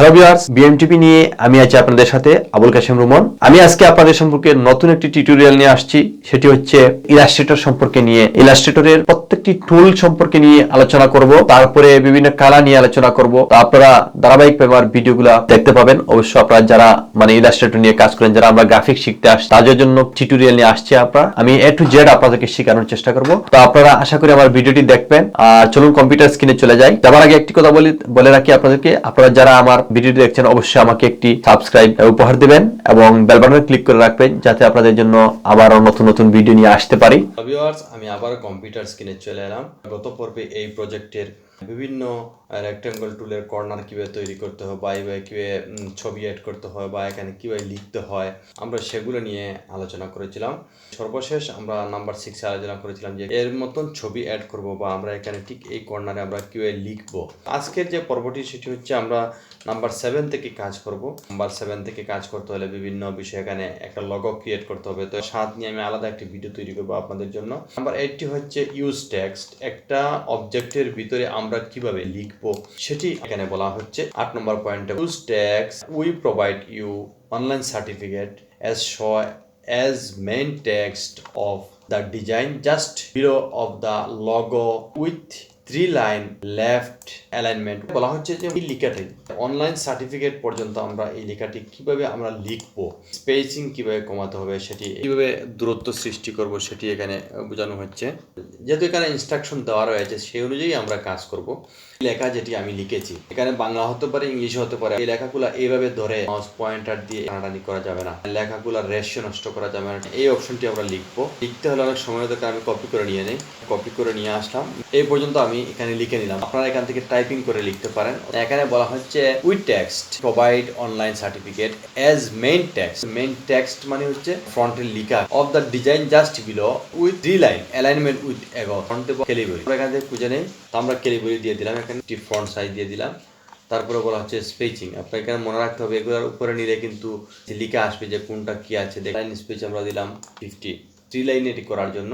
Hello viewers, বিএমটিপি নিয়ে আমি আছি আপনাদের সাথে আবুল কাশেম রুমন। আমি আজকে আপনাদের সম্পর্কে নতুন একটি টিউটোরিয়াল নিয়ে আসছি। সেটি হচ্ছে ইলাস্ট্রেটর সম্পর্কে নিয়ে। ইলাস্ট্রেটরের প্রত্যেকটি টুল সম্পর্কে নিয়ে আলোচনা করব, তারপরে বিভিন্ন কালার নিয়ে আলোচনা করব। তো আপনারা ধারাবাহিকভাবে আমার ভিডিওগুলো দেখতে পাবেন। অবশ্য আপনারা যারা ইলাস্ট্রেটর নিয়ে কাজ করেন, যারা আমরা গ্রাফিক্স শিখতে আসছি, তাদের জন্য টিউটোরিয়াল নিয়ে আসছি। আমি A to Z আপনাদেরকে শেখানোর চেষ্টা করব। তো আপনারা আশা করি আমার ভিডিওটি দেখবেন। আর চলুন কম্পিউটার স্ক্রিনে চলে যাই। যাবার আগে একটি কথা বলে রাখি আপনাদেরকে, আপনারা যারা আমার ভিডিওটি দেখছেন অবশ্যই আমাকে একটি সাবস্ক্রাইব উপহার দিবেন এবং বেল বাটনে ক্লিক করে রাখবেন, যাতে আপনাদের জন্য আবারও নতুন নতুন ভিডিও নিয়ে আসতে পারি। ভিউয়ার্স, আমি আবার কম্পিউটার স্ক্রিনে চলে এলাম। গত পর্বে এই প্রজেক্টের বিভিন্ন রেক্ট্যাঙ্গল টুলের কর্নার কিভাবে তৈরি করতে হয়, বা কিভাবে ছবি অ্যাড করতে হয়, বা এখানে কিভাবে লিখতে হয়, আমরা সেগুলো নিয়ে আলোচনা করেছিলাম। সর্বশেষ আমরা নাম্বার 6 আলোচনা করেছিলাম যে এর মতন ছবি অ্যাড করব, বা আমরা এখানে ঠিক এই কর্নারে আমরা কিভাবে লিখবো। আজকের যে পর্বটি সেটি হচ্ছে আমরা নাম্বার 7 থেকে কাজ করব। নাম্বার 7 থেকে কাজ করতে হলে বিভিন্ন বিষয়, এখানে একটা লগো ক্রিয়েট করতে হবে। তো 7 নিয়ে আমি আলাদা একটি ভিডিও তৈরি করবো আপনাদের জন্য। নাম্বার 8টি হচ্ছে ইউজ টেক্সট। একটা অবজেক্টের ভিতরে আমরা কিভাবে লিখবো সেটি এখানে বলা হচ্ছে। 8 নম্বর পয়েন্টে use text we provide you online certificate as show as main text of the design just below of the logo with 3 line left alignment। বলা হচ্ছে যে এই লেখাটি অনলাইন সার্টিফিকেট পর্যন্ত আমরা এই লেখাটি কিভাবে আমরা লিখবো, স্পেসিং কিভাবে কমাতে হবে, সেটি কিভাবে দূরত্ব সৃষ্টি করব সেটি এখানে বোঝানো হচ্ছে। যেহেতু এখানে ইনস্ট্রাকশন দেওয়া রয়েছে সেই অনুযায়ী আমরা কাজ করব। লেখা যেটি আমি লিখেছি এখানে বাংলা হতে পারে, ইংলিশ হতে পারে। এই লেখাগুলো এইভাবে ধরে মাউস পয়েন্টার দিয়ে টানাটানি করা যাবে না, লেখাগুলো রেশিও নষ্ট করা যাবে না। এই অপশনটি আমরা লিখবো। লিখতে হলে অনেক সময় দরকার, আমি কপি করে নিয়ে নেই, কপি করে নিয়ে আসলাম। এই পর্যন্ত আমি এখানে লিখে নিলাম। আপনারা এখান থেকে টাইপিং করে লিখতে পারেন। এখানে বলা হচ্ছে with text provide online certificate as main text. Main text মানে হচ্ছে ফ্রন্টের লেখা of the design just below with 3 line alignment with এগো ফ্রন্টে ক্যালিবরি। আমরা এখান থেকে খুঁজে নেই, তো আমরা ক্যালিবরি দিয়ে দিলাম, এখানে ফন্ট সাইজ দিয়ে দিলাম। তারপরে বলা হচ্ছে স্পেসিং। আপনার এখানে মনে রাখতে হবে, এগুলোর উপরে নিলে কিন্তু যে লিখা আসবে যে কোনটা কি আছে। লাইন স্পেস আমরা দিলাম 50, 3 লাইন এটি করার জন্য।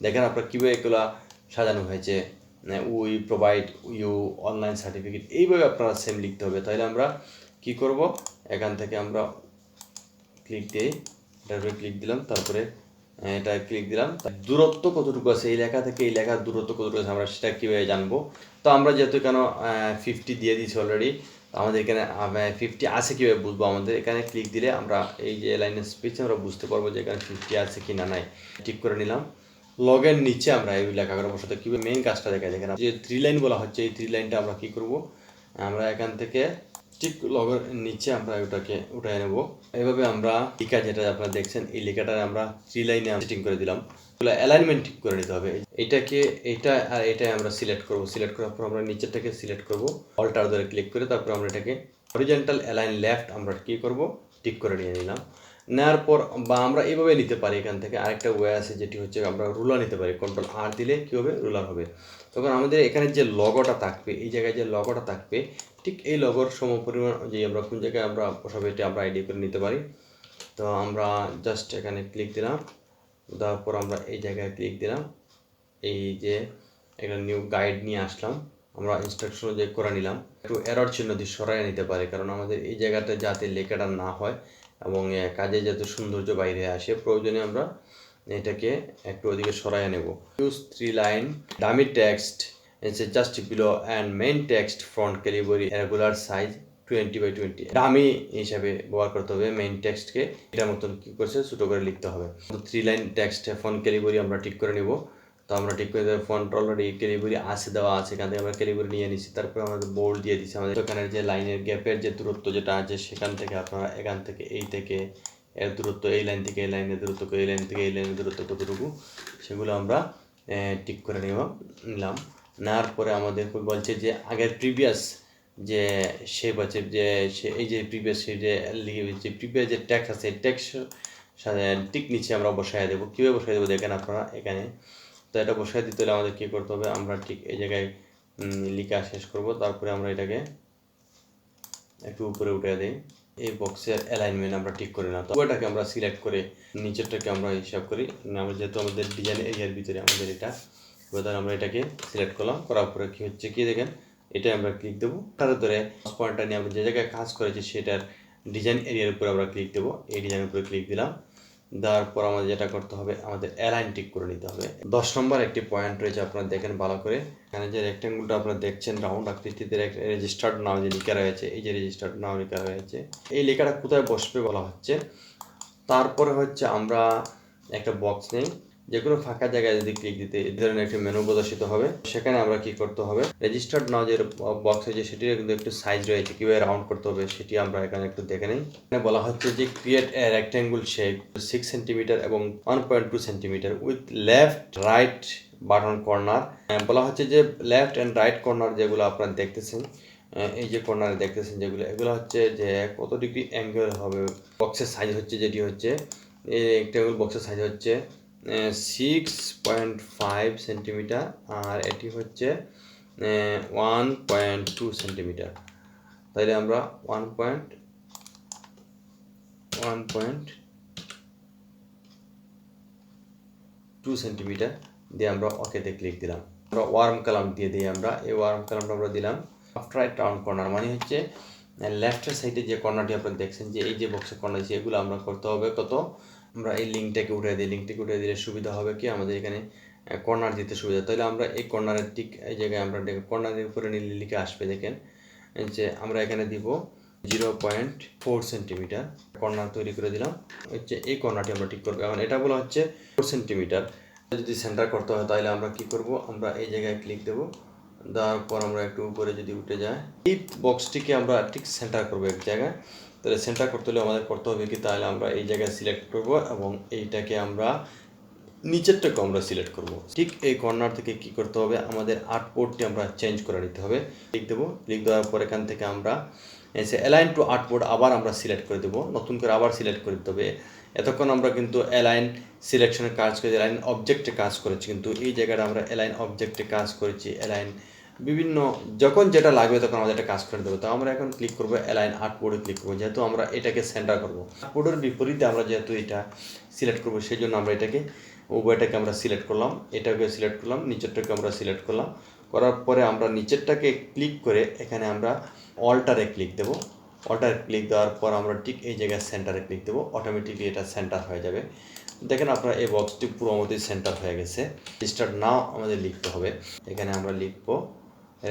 দেখেন আপনার কীভাবে এগুলো সাজানো হয়েছে। We provide you online certificate, এইভাবে আপনারা সেম লিখতে হবে। তাহলে আমরা কি করব, এখান থেকে আমরা ক্লিক দিই, এটার ক্লিক দিলাম, তারপরে এটা ক্লিক দিলাম। দূরত্ব কতটুকু আছে এই লেখা থেকে এই লেখার দূরত্ব কতটুকু আছে আমরা সেটা কীভাবে জানবো। তো আমরা যেহেতু এখানে 50 দিয়ে দিয়েছি অলরেডি, আমাদের এখানে 50 আছে কীভাবে বুঝবো। আমাদের এখানে ক্লিক দিলে আমরা এই যে লাইনের স্পেস আমরা বুঝতে পারবো যে এখানে 50 আছে কি না নাই। ঠিক করে নিলাম। লগের নিচে আমরা এই লেখাগুলো বসাতে কীভাবে মেইন কাজটা দেখায়। দেখেন যে 3 লাইন বলা হচ্ছে, এই 3 লাইনটা আমরা কী করব, আমরা এখান থেকে ঠিক লগের নিচে আমরা ওটাকে উঠায় নেব। এইভাবে আমরা লেখা যেটা আপনারা দেখছেন এই লেখাটা আমরা 3 লাইনে সেটিং করে দিলাম। অ্যালাইনমেন্ট ঠিক করে নিতে হবে। এইটাকে এইটা আর এটাই আমরা সিলেক্ট করব। সিলেক্ট করার পর আমরা নিচেরটাকে সিলেক্ট করব, অল্টার ধরে ক্লিক করে তারপর আমরা এটাকে হরিজন্টাল অ্যালাইন লেফট আমরা কি করব, ঠিক করে নিয়ে নিলাম। নেওয়ার পর বা আমরা এইভাবে নিতে পারি। এখান থেকে আরেকটা ওয়ে আছে যেটি হচ্ছে আমরা রুলার নিতে পারি। কন্ট্রোল আর দিলে কী হবে, রুলার হবে। তখন আমাদের এখানে যে লগোটা থাকবে, এই জায়গায় যে লগোটা থাকবে, ঠিক এই লগোর সমপরিমাণ যে আমরা কোন জায়গায় আমরা বসাবো এটা আমরা আইডি করে নিতে পারি। তো আমরা জাস্ট এখানে ক্লিক দিলাম, দেওয়ার পর আমরা এই জায়গায় ক্লিক দিলাম। এই যে একটা নিউ গাইড নিয়ে আসলাম, আমরা ইনস্ট্রাকশন যে করে নিলাম। একটু এরর চিহ্ন দিয়ে সরাই নিতে পারি, কারণ আমাদের এই জায়গাটা যাতে লেখাটা না হয় এবং কাজে যাতে সৌন্দর্য বাইরে আসে, প্রয়োজনে আমরা এটাকে একটু ওদিকে সরাই নেব। Use 3 line dummy text just below and main text front Calibri regular size 20x20। Dummy হিসাবে ব্যবহার করতে হবে মেইন টেক্সটকে। এটার মতন কী করছে ছোটো করে লিখতে হবে। 3 লাইন টেক্সট ফন্ট ক্যালিবরি আমরা ঠিক করে নেব। তো আমরা ঠিক করে দেবো, ফন্ট অলরেডি ক্যালিবরি আছে দেওয়া আছে, এখান থেকে আমরা ক্যালিবরি নিয়ে নিচ্ছি। তারপরে আমাদের বোল্ড দিয়ে দিচ্ছি। আমাদের এখানের যে লাইনের গ্যাপের যে দূরত্ব যেটা আছে সেখান থেকে আপনারা এখান থেকে এই থেকে এর দূরত্ব, এই লাইন থেকে এই লাইনের দূরত্ব, এই লাইন থেকে এই লাইনের দূরত্ব কতটুকু সেগুলো আমরা ঠিক করে নিলাম। নেওয়ার পরে আমাদের বলছে যে আগের প্রিভিয়াস যে শেপ আছে, যে এই যে প্রিভিয়াস যে প্রিভিয়াস যে ট্যাক্স আছে ট্যাক্স ঠিক নিচে আমরা বসায় দেবো। কীভাবে বসায় দেবো দেখেন আপনারা এখানে। তো এটা বসায় দিতে হলে আমাদের কী করতে হবে, আমরা ঠিক এই জায়গায় লিখা শেষ করব। তারপরে আমরা এটাকে একটু উপরে উঠে দিই। এই বক্সের অ্যালাইনমেন্ট আমরা ঠিক করে না, তো ওটাকে আমরা সিলেক্ট করে নিচেরটাকে আমরা হিসাব করি। আমরা যেহেতু আমাদের ডিজাইন এরিয়ার ভিতরে আমাদের এটা, এবার আমরা এটাকে সিলেক্ট করলাম। করার পরে কী হচ্ছে কি দেখেন, এটা আমরা ক্লিক দেবো। তার ধরে পয়েন্টটা নিয়ে আমরা যে জায়গায় কাজ করেছি সেটার ডিজাইন এরিয়ার উপরে আমরা ক্লিক দেবো। এই ডিজাইনের উপরে ক্লিক দিলাম, দেওয়ার পর আমাদের যেটা করতে হবে, আমাদের অ্যালাইন টিক করে নিতে হবে। 10 নম্বর একটি পয়েন্ট রয়েছে, আপনারা দেখেন ভালো করে। এখানে যে রেক্টেঙ্গুলটা আপনারা দেখছেন রাউন্ড আকৃতিতে রেজিস্টার্ড নাম যে লেখা রয়েছে, এই যে রেজিস্টার্ড নাম লেখা রয়েছে, এই লেখাটা কোথায় বসবে বলা হচ্ছে। তারপরে হচ্ছে আমরা একটা বক্স নেই, যে কোনো ফাঁকা জায়গায় যদি ক্লিক দিতে এই ধরনের একটি মেনু প্রদর্শিত হবে। সেখানে আমরা কি করতে হবে, রেজিস্টার্ড নাও যে বক্স হয়েছে সেটির কিন্তু একটু সাইজ রয়েছে, কীভাবে রাউন্ড করতে হবে সেটি আমরা এখানে একটু দেখে নিই। এখানে বলা হচ্ছে যে ক্রিয়েট এ রেক্টেঙ্গুল শেপ 6 সেন্টিমিটার এবং 1.2 centimetre with left right button corner. বলা হচ্ছে যে লেফট অ্যান্ড রাইট কর্নার যেগুলো আপনারা দেখতেছেন, এই যে কর্নারে দেখতেছেন যেগুলো, এগুলো হচ্ছে যে কত ডিগ্রি অ্যাঙ্গেল হবে। বক্সের সাইজ হচ্ছে যেটি হচ্ছে, এই রেক্টেঙ্গুল বক্সের সাইজ হচ্ছে 6.5 সেন্টিমিটার, আর এটি হচ্ছে 1.2 সেন্টিমিটার। তাইলে আমরা 1.2 সেন্টিমিটার দিয়ে আমরা ওকেতে ক্লিক দিলাম। আমরা ওয়ার্ম কালাম দিয়ে দিই, আমরা এই ওয়ার্ম কালামটা আমরা দিলাম। লেফট রাইট রাউন্ড কর্নার মানে হচ্ছে লেফটের সাইডে যে কর্নারটি আপনারা দেখছেন, যে এই যে বক্সের কর্নার আছে, এগুলো আমরা করতে হবে কত, আমরা এই লিঙ্কটাকে উঠিয়ে দিই। লিঙ্কটাকে উঠিয়ে দিলে সুবিধা হবে কি, আমাদের এখানে কর্নার দিতে সুবিধা। তাহলে আমরা এই কর্নারের ঠিক এই জায়গায় আমরা কর্নারের উপরে নীল লিখে আসবে, দেখেন যে আমরা এখানে দিব 0.4 সেন্টিমিটার কর্নার তৈরি করে দিলাম। হচ্ছে এই কর্নারটি আমরা ঠিক করবো। এখন এটা বলা হচ্ছে 4 সেন্টিমিটার। যদি সেন্টার করতে হয় তাহলে আমরা কি করব, আমরা এই জায়গায় ক্লিক দেবো, দেওয়ার পর আমরা একটু উপরে যদি উঠে যায়, এই বক্সটিকে আমরা ঠিক সেন্টার করবো এক জায়গায়। তাহলে সেন্টার করতে হলে আমাদের করতে হবে কি, তাহলে আমরা এই জায়গায় সিলেক্ট করব এবং এইটাকে আমরা নিচেরটাকে আমরা সিলেক্ট করব। ঠিক এই কর্নার থেকে কি করতে হবে, আমাদের আর্টবোর্ডটি আমরা চেঞ্জ করে নিতে হবে। ক্লিক দেবো, ক্লিক দেওয়ার পর এখান থেকে আমরা এসে অ্যালাইন টু আর্টবোর্ড আবার আমরা সিলেক্ট করে দেবো, নতুন করে আবার সিলেক্ট করে দিতে হবে। এতক্ষণ আমরা কিন্তু অ্যালাইন সিলেকশনের কাজ করেছি, অ্যালাইন অবজেক্টে কাজ করেছি, কিন্তু এই জায়গাটা আমরা অ্যালাইন অবজেক্টে কাজ করেছি। অ্যালাইন বিভিন্ন যখন যেটা লাগবে তখন আমাদের এটা কাজ করে দেবো। তো আমরা এখন ক্লিক করবো অ্যালাইন আর্টবোর্ডে ক্লিক করবো, যেহেতু আমরা এটাকে সেন্টার করবো। আর্টবোর্ডের বিপরীতে আমরা যেহেতু এটা সিলেক্ট করবো, সেই জন্য আমরা এটাকে উভয়টাকে আমরা সিলেক্ট করলাম, এটাকে সিলেক্ট করলাম, নিচেরটাকে আমরা সিলেক্ট করলাম। করার পরে আমরা নিচেরটাকে ক্লিক করে এখানে আমরা অল্টারে ক্লিক দেবো। অল্টারে ক্লিক দেওয়ার পর আমরা ঠিক এই জায়গায় সেন্টারে ক্লিক দেবো, অটোমেটিকলি এটা সেন্টার হয়ে যাবে। দেখেন আপনার এই বক্সটি পুরো মতোই সেন্টার হয়ে গেছে। রেজিস্টার্ড নাও আমাদের লিখতে হবে, এখানে আমরা লিখবো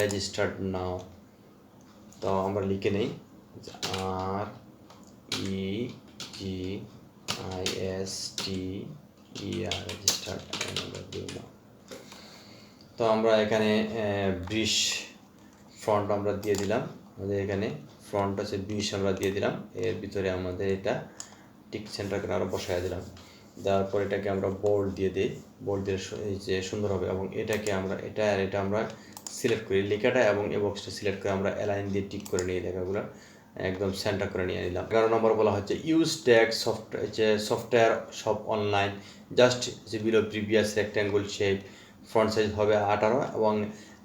রেজিস্টার্ড নাও। তো আমরা লিখে নেই REGISTER রেজিস্টার্ড। তো আমরা এখানে 20 ফ্রন্ট আমরা দিয়ে দিলাম, আমাদের এখানে ফ্রন্ট আছে 20 আমরা দিয়ে দিলাম। এর ভিতরে আমাদের এটা টিক সেন্টার করে আরও বসায় দিলাম। দেওয়ার পর এটাকে আমরা বোল্ড দিয়ে দিই, বোল্ড দিয়ে যে সুন্দর হবে। এবং এটাকে আমরা এটা আর এটা আমরা সিলেক্ট করি, লেখাটা এবং এই বক্সটা সিলেক্ট করে আমরা অ্যালাইন দিয়ে টিক করে নিয়ে লেখাগুলো একদম সেন্টার করে নিয়ে নিলাম। 11 নম্বর বলা হচ্ছে ইউজ ট্যাগ সফটওয়্যার সব online just below previous রেক্ট্যাঙ্গুল shape. Front size হবে 18 এবং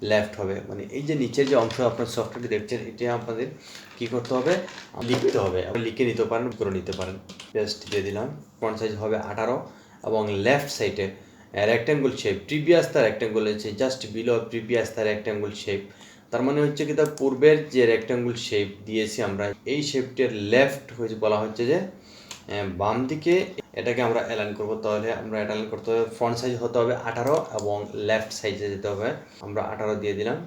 লেফট হবে, মানে এই যে নিচের যে অংশ আপনার সফটওয়্যারটি দেখছেন, এটা আপনাদের কী করতে হবে, লিখতে হবে। আপনি লিখে নিতে পারেন, করে নিতে পারেন। পেস্ট দিয়ে দিলাম। ফ্রন্ট সাইজ হবে 18 এবং লেফট সাইডে রেক্ট্যাঙ্গুল শেপ, প্রিভিয়াস তার রেক্ট্যাঙ্গুল আছে জাস্ট বিলো প্রিভিয়াস তার রেক্ট্যাঙ্গুল শেপ। তার মানে হচ্ছে কি, তার পূর্বের যে রেক্ট্যাঙ্গুল শেপ দিয়েছি আমরা, এই শেপটির লেফট হয়েছে বলা হচ্ছে যে বাম দিকে এটাকে আমরা অ্যালাইন করব। তাহলে আমরা অ্যালাইন করতে হবে, ফ্রন্ট সাইজ হতে হবে 18 এবং লেফট সাইজে যেতে হবে। আমরা 18 দিয়ে দিলাম।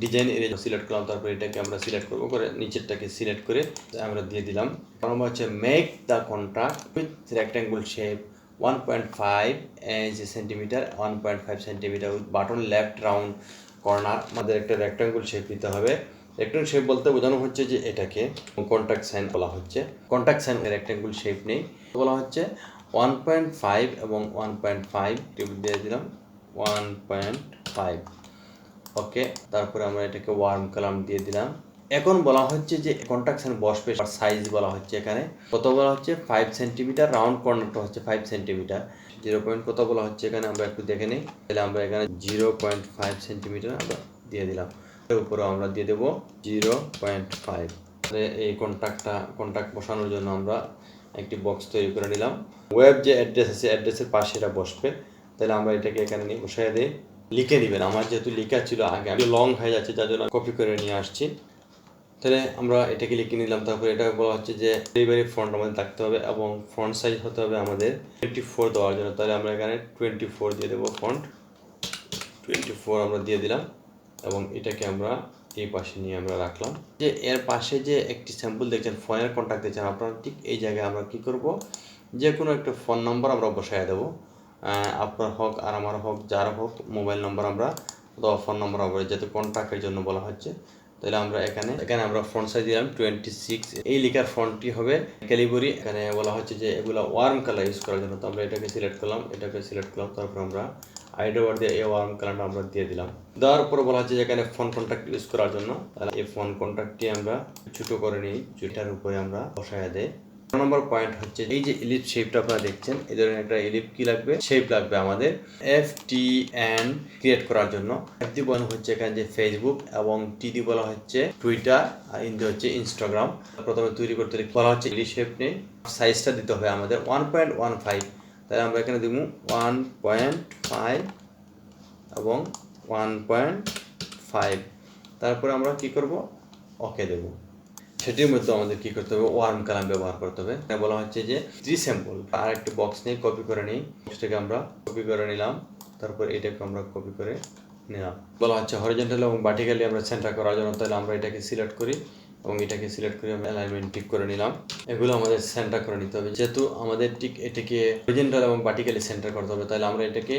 ডিজাইন এরিয়া সিলেক্ট করলাম, তারপর এটাকে আমরা সিলেক্ট করবো, করে নিচেরটাকে সিলেক্ট করে আমরা দিয়ে দিলাম। নম্বর হচ্ছে make the contract with রেক্ট্যাঙ্গুল shape 1.5 centimetre 1.5 centimetre with button left round corner. আমাদের একটা রেক্ট্যাঙ্গুল শেপ দিতে হবে। রেক্ট্যাঙ্গুল শেপ বলতে বোঝানো হচ্ছে যে এটাকে কন্ট্যাক্ট সাইন বলা হচ্ছে। কন্ট্যাক্ট সাইন রেক্ট্যাঙ্গুল শেপ নেই, বলা হচ্ছে 1.5 এবং 1.5 দিয়ে দিলাম 1.5। ওকে, তারপরে আমরা এটাকে ওয়ার্ম কালাম দিয়ে দিলাম। এখন বলা হচ্ছে যে কন্ট্যাক্ট সাইন বসবে, সাইজ বলা হচ্ছে এখানে কত, বলা হচ্ছে 5 সেন্টিমিটার, রাউন্ড কর্নারটা হচ্ছে 5 সেন্টিমিটার। 0 কত বলা হচ্ছে এখানে আমরা একটু দেখে নিই। তাহলে আমরা এখানে 0.5 সেন্টিমিটার আমরা দিয়ে দিলাম। এর উপরে আমরা দিয়ে দেবো 0.5। এই কন্ট্যাক্ট বসানোর জন্য আমরা একটি বক্স তৈরি করে নিলাম। ওয়েব যে অ্যাড্রেস আছে, অ্যাড্রেসের পাশে এটা বসবে। তাহলে আমরা এটাকে এখানে নিয়ে বসাই দিই। লিখে দিবেন। আমার যেহেতু লেখা ছিল আগে, আমি লং হয়ে যাচ্ছে যার জন্য কপি করে নিয়ে আসছি। তাহলে আমরা এটাকে লিখে নিলাম। তারপরে এটা বলা হচ্ছে যে ডেলিভারি ফন্ট আমাদের থাকতে হবে এবং ফন্ট সাইজ হতে হবে আমাদের 24 দেওয়ার জন্য। তাহলে আমরা এখানে 24 দিয়ে দেবো, ফন্ট 24 আমরা দিয়ে দিলাম এবং এটাকে আমরা এই পাশে নিয়ে আমরা রাখলাম। যে এর পাশে যে একটি স্যাম্পল দেখছেন, ফোনের কন্ট্যাক্ট দেখছেন আপনারা, ঠিক এই জায়গায় আমরা কি করব, যে কোনো একটা ফোন নাম্বার আমরা বসায় দেবো। আপনার হোক আর আমার হোক, যার হোক মোবাইল নাম্বার আমরা অথবা ফোন নাম্বার আমরা, যেহেতু কন্ট্যাক্টের জন্য বলা হচ্ছে। তাহলে আমরা এখানে আমরা ফন্ট সাইজ দিলাম 26। এই লেখার ফন্টটি হবে ক্যালিবরি। এখানে বলা হচ্ছে যে এগুলো ওয়ার্ম কালার ইউজ করার জন্য, তো আমরা এটাকে সিলেক্ট করলাম, তারপর আমরা আইডোবার দিয়ে এই ওয়ার্ম কালারটা আমরা দিয়ে দিলাম। দেওয়ার পর বলা হচ্ছে যে এখানে ফোন কন্ট্যাক্ট ইউজ করার জন্য, তাহলে এই ফোন কন্ট্যাক্টটি আমরা ছোটো করে নিই, যেটার উপরে আমরা বসায় দেয়। নম্বর পয়েন্ট হচ্ছে এই যে ইলিপ শেপটা আপনারা দেখছেন, এই ধরনের একটা ইলিপ কি লাগবে, শেপ লাগবে আমাদের FTN ক্রিয়েট করার জন্য। FD বলা হচ্ছে এখানে যে ফেসবুক, এবং TD বলা হচ্ছে টুইটার, আর ইন্দি হচ্ছে ইনস্টাগ্রাম। প্রথমে তৈরি করতে বলা হচ্ছে ইলিপ শেপ নিয়ে সাইজটা দিতে হবে আমাদের 1.15। তাহলে আমরা এখানে দিব 1.5 এবং 1.5। তারপরে আমরা কি করব, ওকে দেব। সেটির মধ্যে আমাদের কি করতে হবে, ওয়ার্ম কালার ব্যবহার করতে হবে। বলা হচ্ছে যে 3 স্যাম্পল, আর একটি বক্স নিয়ে কপি করে নিই, বক্সটাকে আমরা কপি করে নিলাম, তারপর এটাকে আমরা কপি করে নিলাম। বলা হচ্ছে হরিজন্টাল এবং ভার্টিক্যালি আমরা সেন্টার করার জন্য, তাহলে আমরা এটাকে সিলেক্ট করি এবং এটাকে সিলেক্ট করে আমরা অ্যালাইনমেন্ট ঠিক করে নিলাম। এগুলো আমাদের সেন্টার করে নিতে হবে, যেহেতু আমাদের ঠিক এটাকে হরিজন্টাল এবং ভার্টিক্যালি সেন্টার করতে হবে। তাহলে আমরা এটাকে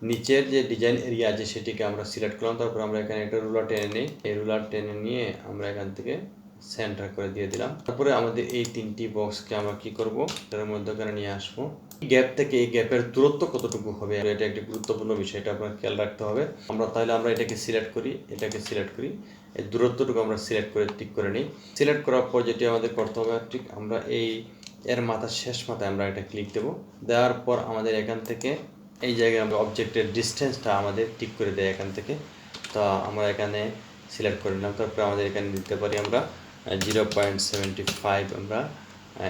নিচের যে ডিজাইন এরিয়া আছে সেটিকে আমরা সিলেক্ট করলাম, তারপর আমরা এখানে একটা রুলার টেনে নিই, এই রুলার টেনে নিয়ে আমরা এখান থেকে সেন্টার করে দিয়ে দিলাম। তারপরে আমাদের এই 3টি বক্সকে আমরা কি করব, এর মধ্যখানে নিয়ে আসবো। গ্যাপ থেকে এই গ্যাপের দূরত্ব কতটুকু হবে, এটা একটি গুরুত্বপূর্ণ বিষয়, এটা আপনার খেয়াল রাখতে হবে। আমরা এটাকে সিলেক্ট করি, এই দূরত্বটুকু আমরা সিলেক্ট করে টিক করে নিই। সিলেক্ট করার পর যেটি আমাদের করতে হবে, ঠিক আমরা এর মাথার শেষ মাথায় আমরা এটা ক্লিক দেবো। দেওয়ার পর আমাদের এখান থেকে এই জায়গায় আমরা অবজেক্টের ডিস্টেন্সটা আমাদের ঠিক করে দেয় এখান থেকে। তো আমরা এখানে সিলেক্ট করে নিলাম। তারপরে আমাদের এখানে দিতে পারি আমরা 0.75 আমরা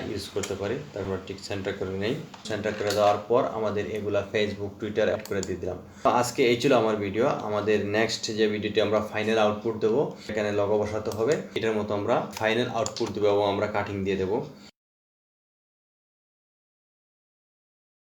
ইউজ করতে পারি। তারপর ঠিক সেন্টার করে নেই। সেন্টার করে দেওয়ার পর আমাদের এগুলা ফেসবুক, টুইটার অ্যাড করে দিয়ে দিলাম। তো আজকে এই ছিল আমার ভিডিও। আমাদের নেক্সট যে ভিডিওটি আমরা ফাইনাল আউটপুট দেবো, এখানে লগো বসাতে হবে, এটার মতো আমরা ফাইনাল আউটপুট দেবো এবং আমরা কাটিং দিয়ে দেবো।